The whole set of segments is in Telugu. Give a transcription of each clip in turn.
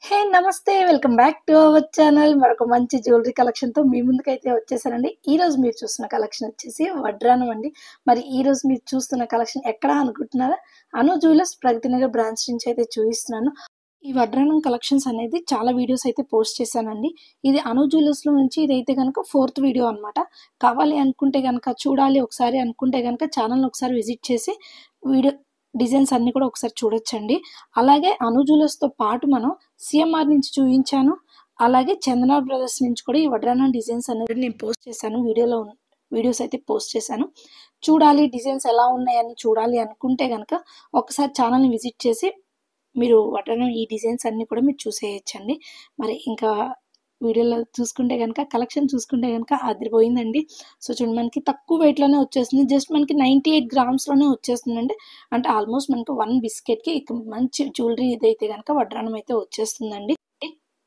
హే నమస్తే welcome back to our channel. మరొక మంచి జ్యువెలరీ కలెక్షన్తో మీ ముందుకైతే వచ్చేసానండి. ఈరోజు మీరు చూస్తున్న కలెక్షన్ వచ్చేసి వడ్రానం అండి. మరి ఈరోజు మీరు చూస్తున్న కలెక్షన్ ఎక్కడ అనుకుంటున్నారా? అను జ్యువెలర్స్ ప్రగతి నగర్ బ్రాంచ్ నుంచి అయితే చూపిస్తున్నాను. ఈ వడ్రానం కలెక్షన్స్ అనేది చాలా వీడియోస్ అయితే పోస్ట్ చేశానండి. ఇది అను జ్యువెలర్స్లో నుంచి ఇదైతే కనుక 4th వీడియో అనమాట. కావాలి అనుకుంటే కనుక చూడాలి ఒకసారి అనుకుంటే కనుక ఛానల్ని ఒకసారి విజిట్ చేసి వీడియో డిజైన్స్ అన్నీ కూడా ఒకసారి చూడొచ్చండి. అలాగే అను జ్యువెలర్స్తో పాటు మనం సిఎంఆర్ నుంచి చూపించాను. అలాగే చందన బ్రదర్స్ నుంచి కూడా ఈ వడ్రానం డిజైన్స్ అనేది నేను పోస్ట్ చేశాను. వీడియోస్ అయితే పోస్ట్ చేశాను. చూడాలి డిజైన్స్ ఎలా ఉన్నాయని చూడాలి అనుకుంటే కనుక ఒకసారి ఛానల్ని విజిట్ చేసి మీరు వడ్రానం ఈ డిజైన్స్ అన్నీ కూడా మీరు చూసేయచ్చండి. మరి ఇంకా వీడియోలో చూసుకుంటే కనుక కలెక్షన్ చూసుకుంటే కనుక అదిరిపోయిందండి. సో చూడండి, మనకి తక్కువ వెయిట్లోనే వచ్చేస్తుంది. జస్ట్ మనకి 98 గ్రామ్స్లోనే వచ్చేస్తుందండి. అంటే ఆల్మోస్ట్ మనకి 1 బిస్కెట్కి మంచి జ్యువెలరీ ఇదైతే కనుక వడ్రానం అయితే వచ్చేస్తుందండి.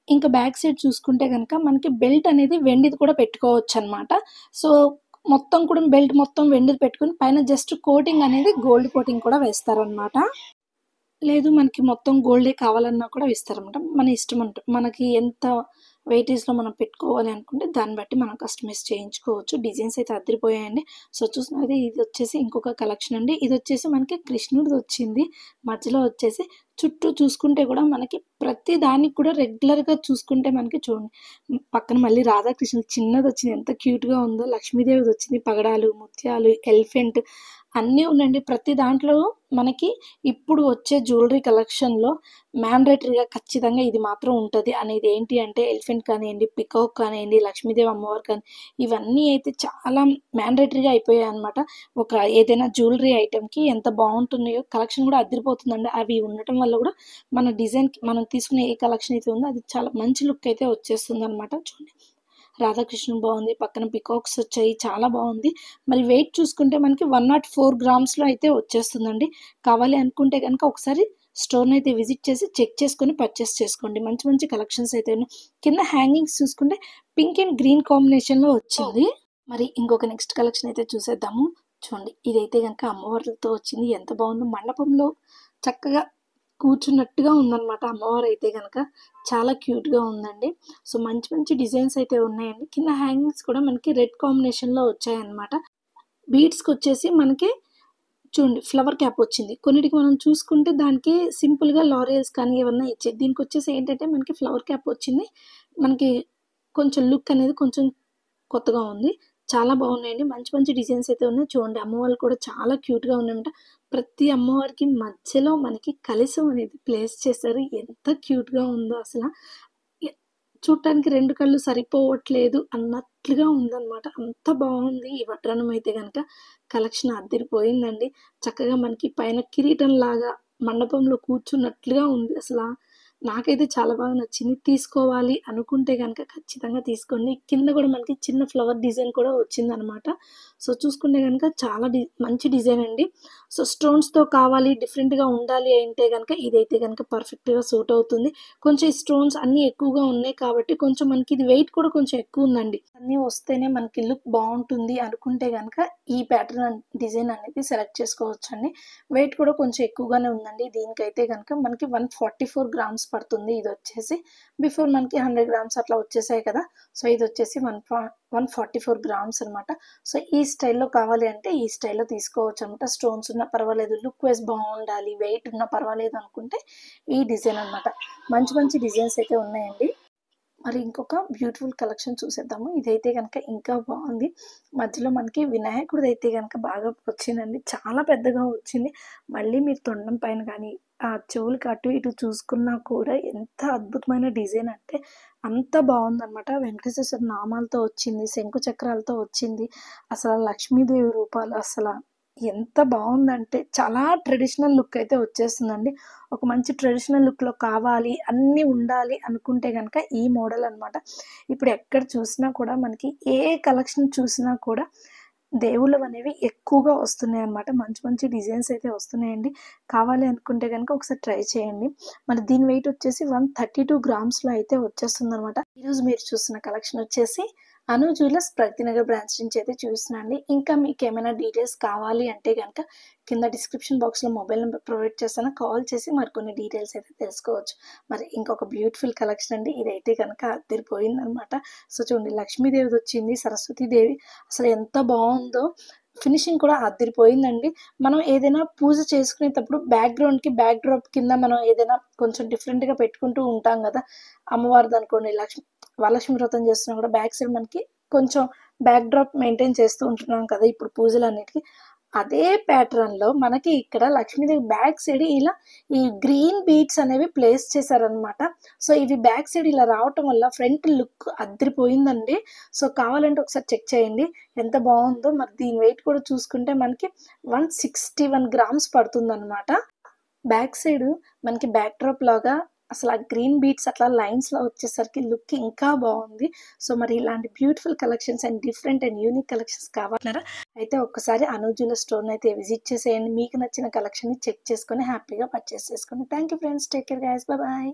ఇంకా బ్యాక్ సైడ్ చూసుకుంటే కనుక మనకి బెల్ట్ అనేది వెండిది కూడా పెట్టుకోవచ్చు అనమాట. సో మొత్తం కూడా బెల్ట్ మొత్తం వెండిది పెట్టుకుని పైన జస్ట్ కోటింగ్ అనేది గోల్డ్ కోటింగ్ కూడా వేస్తారనమాట. లేదు మనకి మొత్తం గోల్డే కావాలన్నా కూడా ఇస్తారనమాట. మన ఇష్టం మనకి ఎంత వెయిటేజ్లో మనం పెట్టుకోవాలి అనుకుంటే దాన్ని బట్టి మనం కస్టమైజ్ చేయించుకోవచ్చు. డిజైన్స్ అయితే అదిరిపోయాయండి. సో చూసినది ఇది వచ్చేసి ఇంకొక కలెక్షన్ అండి. ఇది వచ్చేసి మనకి కృష్ణుడిది వచ్చింది. మధ్యలో వచ్చేసి చుట్టూ చూసుకుంటే కూడా మనకి ప్రతి దానికి కూడా రెగ్యులర్గా చూసుకుంటే మనకి చూడండి, పక్కన మళ్ళీ రాధాకృష్ణ చిన్నది వచ్చింది, ఎంత క్యూట్గా ఉందో. లక్ష్మీదేవిది వచ్చింది, పగడాలు, ముత్యాలు, ఎలిఫెంట్ అన్నీ ఉండండి. ప్రతి దాంట్లో మనకి ఇప్పుడు వచ్చే జ్యువెలరీ కలెక్షన్లో మ్యాండేటరీగా ఖచ్చితంగా ఇది మాత్రం ఉంటుంది అనేది ఏంటి అంటే ఎలిఫెంట్ కానివ్వండి, పికాక్ కానివ్వండి, లక్ష్మీదేవి అమ్మవారు కానీ ఇవన్నీ అయితే చాలా మ్యాండేటరీగా అయిపోయాయి అనమాట. ఒక ఏదైనా జ్యువెలరీ ఐటెంకి ఎంత బాగుంటున్నాయో కలెక్షన్ కూడా అదిరిపోతుందండి. అవి ఉండటం వల్ల కూడా మన డిజైన్కి మనం తీసుకునే ఏ కలెక్షన్ అయితే ఉందో అది చాలా మంచి లుక్ అయితే వచ్చేస్తుంది అనమాట. చూడండి, రాధాకృష్ణుడు బాగుంది, పక్కన పికాక్స్ వచ్చాయి, చాలా బాగుంది. మరి వెయిట్ చూసుకుంటే మనకి 104 గ్రామ్స్లో అయితే వచ్చేస్తుందండి. కావాలి అనుకుంటే కనుక ఒకసారి స్టోర్ని అయితే విజిట్ చేసి చెక్ చేసుకొని పర్చేస్ చేసుకోండి. మంచి మంచి కలెక్షన్స్ అయితే ఉన్నాయి. కింద హ్యాంగింగ్స్ చూసుకుంటే పింక్ అండ్ గ్రీన్ కాంబినేషన్లో వచ్చింది. మరి ఇంకొక నెక్స్ట్ కలెక్షన్ అయితే చూసేద్దాము. చూడండి, ఇదైతే కనుక అమ్మవార్లతో వచ్చింది. ఎంత బాగుందో, మండపంలో చక్కగా కూర్చున్నట్టుగా ఉందన్నమాట. అమ్మవారు అయితే కనుక చాలా క్యూట్గా ఉందండి. సో మంచి మంచి డిజైన్స్ అయితే ఉన్నాయండి. కింద హ్యాంగింగ్స్ కూడా మనకి రెడ్ కాంబినేషన్లో వచ్చాయన్నమాట. బీడ్స్కి వచ్చేసి మనకి చూడండి ఫ్లవర్ క్యాప్ వచ్చింది. కొన్నిటికి మనం చూసుకుంటే దానికి సింపుల్గా లారియల్స్ కానీ ఏమన్నా ఇచ్చేది. దీనికి వచ్చేసి ఏంటంటే మనకి ఫ్లవర్ క్యాప్ వచ్చింది. మనకి కొంచెం లుక్ అనేది కొంచెం కొత్తగా ఉంది. చాలా బాగున్నాయండి. మంచి మంచి డిజైన్స్ అయితే ఉన్నాయి. చూడండి, అమ్మవాళ్ళు కూడా చాలా క్యూట్గా ఉన్నాయంట. ప్రతి అమ్మవారికి మధ్యలో మనకి కలశం అనేది ప్లేస్ చేశారు. ఎంత క్యూట్గా ఉందో అసలు. చూడటానికి 2 కళ్ళు సరిపోవట్లేదు అన్నట్లుగా ఉందన్నమాట. అంత బాగుంది ఈ వడ్రానం అయితే కనుక. కలెక్షన్ అదిరిపోయిందండి. చక్కగా మనకి పైన కిరీటం లాగా మండపంలో కూర్చున్నట్లుగా ఉంది అసలు. నాకైతే చాలా బాగా నచ్చింది. తీసుకోవాలి అనుకుంటే కనుక ఖచ్చితంగా తీసుకోండి. కింద కూడా మనకి చిన్న ఫ్లవర్ డిజైన్ కూడా వచ్చిందనమాట. సో చూసుకుంటే కనుక చాలా మంచి డిజైన్ అండి. సో స్టోన్స్తో కావాలి, డిఫరెంట్గా ఉండాలి అంటే కనుక ఇదైతే కనుక పర్ఫెక్ట్గా సూట్ అవుతుంది. కొంచెం ఈ స్టోన్స్ అన్నీ ఎక్కువగా ఉన్నాయి కాబట్టి కొంచెం మనకి ఇది వెయిట్ కూడా కొంచెం ఎక్కువ ఉందండి. అన్నీ వస్తేనే మనకి లుక్ బాగుంటుంది అనుకుంటే కనుక ఈ ప్యాటర్న్ డిజైన్ అనేది సెలెక్ట్ చేసుకోవచ్చండి. వెయిట్ కూడా కొంచెం ఎక్కువగానే ఉందండి. దీనికైతే కనుక మనకి 144 గ్రామ్స్ పడుతుంది. ఇది వచ్చేసి బిఫోర్ మనకి 100 గ్రామ్స్ అట్లా వచ్చేసాయి కదా. సో ఇది వచ్చేసి 144 గ్రామ్స్ అనమాట. సో ఈ స్టైల్లో కావాలి అంటే ఈ స్టైల్లో తీసుకోవచ్చు అనమాట. స్టోన్స్ ఉన్నా పర్వాలేదు, లుక్ వైజ్ బాగుండాలి, వెయిట్ ఉన్నా పర్వాలేదు అనుకుంటే ఈ డిజైన్ అనమాట. మంచి మంచి డిజైన్స్ అయితే ఉన్నాయండి. మరి ఇంకొక బ్యూటిఫుల్ కలెక్షన్ చూసేద్దాము. ఇదైతే కనుక ఇంకా బాగుంది. మధ్యలో మనకి వినాయకుడిది అయితే కనుక బాగా వచ్చిందండి. చాలా పెద్దగా వచ్చింది. మళ్ళీ మీరు తొండం పైన కానీ ఆ చెవులకి అటు ఇటు చూసుకున్నా కూడా ఎంత అద్భుతమైన డిజైన్ అంటే అంత బాగుందన్నమాట. వెంకటేశ్వర నామాలతో వచ్చింది, శంకు చక్రాలతో వచ్చింది. అసలు లక్ష్మీదేవి రూపాలు అసలు ఎంత బాగుందంటే చాలా ట్రెడిషనల్ లుక్ అయితే వచ్చేస్తుందండి. ఒక మంచి ట్రెడిషనల్ లుక్లో కావాలి, అన్నీ ఉండాలి అనుకుంటే కనుక ఈ మోడల్ అనమాట. ఇప్పుడు ఎక్కడ చూసినా కూడా మనకి ఏ కలెక్షన్ చూసినా కూడా దేవుళ్ళవి అనేవి ఎక్కువగా వస్తున్నాయి అన్నమాట. మంచి మంచి డిజైన్స్ అయితే వస్తున్నాయండి. కావాలి అనుకుంటే కనుక ఒకసారి ట్రై చేయండి. మరి దీని వెయిట్ వచ్చేసి 132 గ్రామ్స్లో అయితే వచ్చేస్తుంది అనమాట. ఈరోజు మీరు చూస్తున్న కలెక్షన్ వచ్చేసి అను జ్యువెలర్స్ ప్రగతినగర్ బ్రాంచ్ నుంచి అయితే చూస్తున్నాండి. ఇంకా మీకు ఏమైనా డీటెయిల్స్ కావాలి అంటే గనక కింద డిస్క్రిప్షన్ బాక్స్‌లో మొబైల్ నెంబర్ ప్రొవైడ్ చేస్తాను. కాల్ చేసి మరికొన్ని డీటెయిల్స్ అయితే తెలుసుకోవచ్చు. మరి ఇంకొక బ్యూటిఫుల్ కలెక్షన్ అండి. ఇదైతే గనక అదిరిపోయిందనమాట. సో చూడండి, లక్ష్మీదేవిదొచ్చింది, సరస్వతీదేవి అసలు ఎంత బావుందో. ఫినిషింగ్ కూడా అదిరిపోయిందండి. మనం ఏదైనా పూజ చేసుకునేటప్పుడు బ్యాక్ డ్రాప్ కింద మనం ఏదైనా కొంచెం డిఫరెంట్‌గా పెట్టుకుంటూ ఉంటాం గదా! అమ్మవారిదనుకోండి, వరలక్ష్మి వ్రతం చేస్తున్నా కూడా బ్యాక్ సైడ్ మనకి కొంచెం బ్యాక్ డ్రాప్ మెయింటైన్ చేస్తూ ఉంటున్నాం కదా ఇప్పుడు పూజలన్నిటికీ. అదే ప్యాటర్న్‌లో మనకి ఇక్కడ లక్ష్మీదేవి బ్యాక్ సైడ్ ఇలా ఈ గ్రీన్ బీడ్స్ అనేవి ప్లేస్ చేశారనమాట. సో ఇవి బ్యాక్ సైడ్ ఇలా రావటం వల్ల ఫ్రంట్ లుక్ అద్దిరిపోయిందండి. సో కావాలంటే ఒకసారి చెక్ చేయండి ఎంత బావుందో. మరి దీని వెయిట్ కూడా చూసుకుంటే మనకి 161 గ్రామ్స్ పడుతుందనమాట. బ్యాక్ సైడ్ మనకి బ్యాక్ డ్రాప్ లాగా అసలు ఆ గ్రీన్ బీట్స్ అట్లా లైన్స్‌లో వచ్చేసరికి లుక్ ఇంకా బావుంది. సో, మరి ఇలాంటి beautiful collections and different and unique collections కావాలన్నారా? అయితే ఒక్కసారి అను జ్యువెలర్స్ స్టోర్‌నైతే విజిట్ చేసేయండి. మీకు నచ్చిన కలెక్షన్‌ని చెక్ చేసుకొని హ్యాపీగా పర్చేస్ చేసుకోండి. Thank you friends. Take care guys. Bye.